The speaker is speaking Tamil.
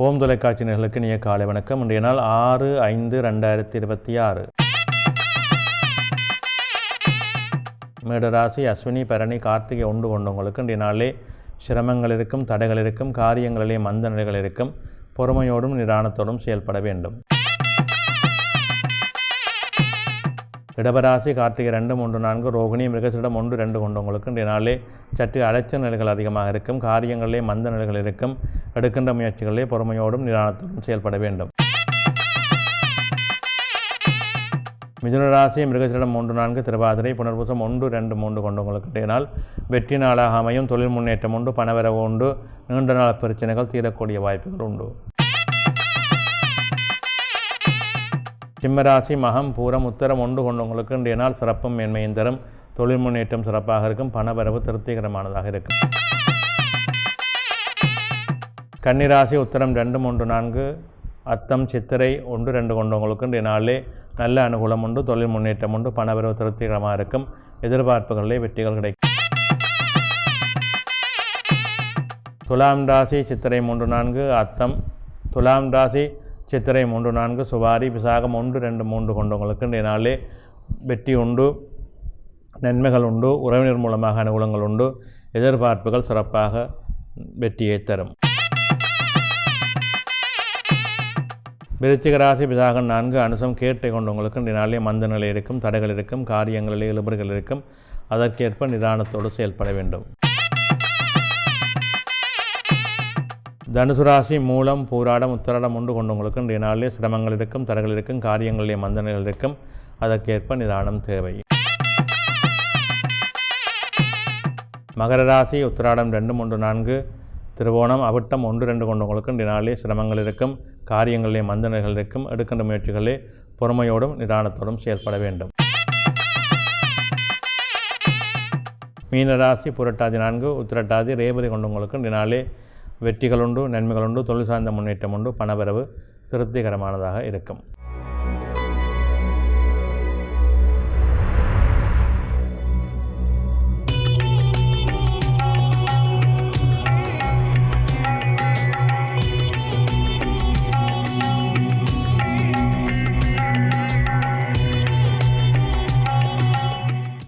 ஓம் தொலைக்காட்சி நேயர்களுக்கு இனிய காலை வணக்கம். இன்றைய நாள் 6/5/2026. மேடராசி அஸ்வினி பரணி கார்த்திகை ஒன்று கொண்டவங்களுக்கு இன்றைய நாளிலே சிரமங்கள் இருக்கும், தடைகள் இருக்கும், காரியங்களிலே மந்த நிலைகள் இருக்கும். பொறுமையோடும் நிதானத்தோடும் செயல்பட வேண்டும். இடபராசி கார்த்திகை 2, 3, 4 ரோகிணி மிருகசிடம் 1, 2 கொண்டவங்களுக்கு இன்றைய நாளிலே சற்று அலைச்சல் நிலைகள் அதிகமாக இருக்கும். காரியங்களிலே மந்த நிலைகள் இருக்கும். எடுக்கின்ற முயற்சிகளிலே பொறுமையோடும் நிதானத்தோடும் செயல்பட வேண்டும். மிதுனராசி மிருகசிடம் 3, 4 திருவாதிரை புனர்பூசம் 1, 2, 3 கொண்டவங்களுக்கு இன்றைய நாள் வெற்றி நாளாக அமையும். தொழில் முன்னேற்றம் உண்டு, பணவரவு உண்டு, நீண்ட நாள் பிரச்சனைகள் தீரக்கூடிய வாய்ப்புகள் உண்டு. சிம்மராசி மகம் பூரம் உத்தரம் 1 கொண்டவங்களுக்கு இன்றைய நாள் சிறப்பும் மேன்மையும் தரும். தொழில் முன்னேற்றம் சிறப்பாக இருக்கும். பணவரவு திருப்திகரமானதாக இருக்கும். கன்னிராசி உத்தரம் 2, 3, 4 அத்தம் சித்திரை 1, 2 கொண்டவங்களுக்கு இன்றைய நாளிலே நல்ல அனுகூலம் உண்டு, தொழில் முன்னேற்றம் உண்டு, பணவரவு திருப்திகரமாக இருக்கும். எதிர்பார்ப்புகளிலே வெற்றிகள் கிடைக்கும். துலாம் ராசி சித்திரை 3, 4 அத்தம் துலாம் ராசி சித்திரை 3, 4 சுவாரி விசாகம் 1, 2, 3 கொண்டவங்களுக்கு இன்றைய நாளிலே வெற்றி உண்டு, நன்மைகள் உண்டு, உறவினர் மூலமாக அனுகூலங்கள் உண்டு. எதிர்பார்ப்புகள் சிறப்பாக வெற்றியை தரும். விருச்சிக ராசி விசாகம் 4 அனுசம் கேட்டை கொண்டவங்களுக்கு இன்றைய நாளிலே மந்த நிலை இருக்கும், தடைகள் இருக்கும், காரியங்களிலே இழுபறிகள் இருக்கும். அதற்கேற்ப நிதானத்தோடு செயல்பட வேண்டும். தனுசு ராசி மூலம் பூராடம் உத்தராடம் 1 கொண்டவங்களுக்கு இன்றைய நாளிலே சிரமங்கள் இருக்கும், தடைகள் இருக்கும், காரியங்களிலே மந்தனைகள் இருக்கும். அதற்கேற்ப நிதானம் தேவை. மகர ராசி உத்தராடம் 2, 3, 4 திருவோணம் அவிட்டம் 1, 2 கொண்டவங்களுக்கு இன்றைய நாளிலே சிரமங்கள் இருக்கும், காரியங்களிலே மந்தனைகள் இருக்கும். எடுக்கின்ற முயற்சிகளிலே பொறுமையோடும் நிதானத்தோடும் செயல்பட வேண்டும். மீனராசி புரட்டாதி 4 உத்திரட்டாதி ரேவதி கொண்டவங்களுக்கு இன்றைய நாளிலே வெற்றிகள் உண்டு, நன்மைகள் உண்டு, தொழில் சார்ந்த முன்னேற்றம் உண்டு, பணவரவு திருப்திகரமானதாக இருக்கும்.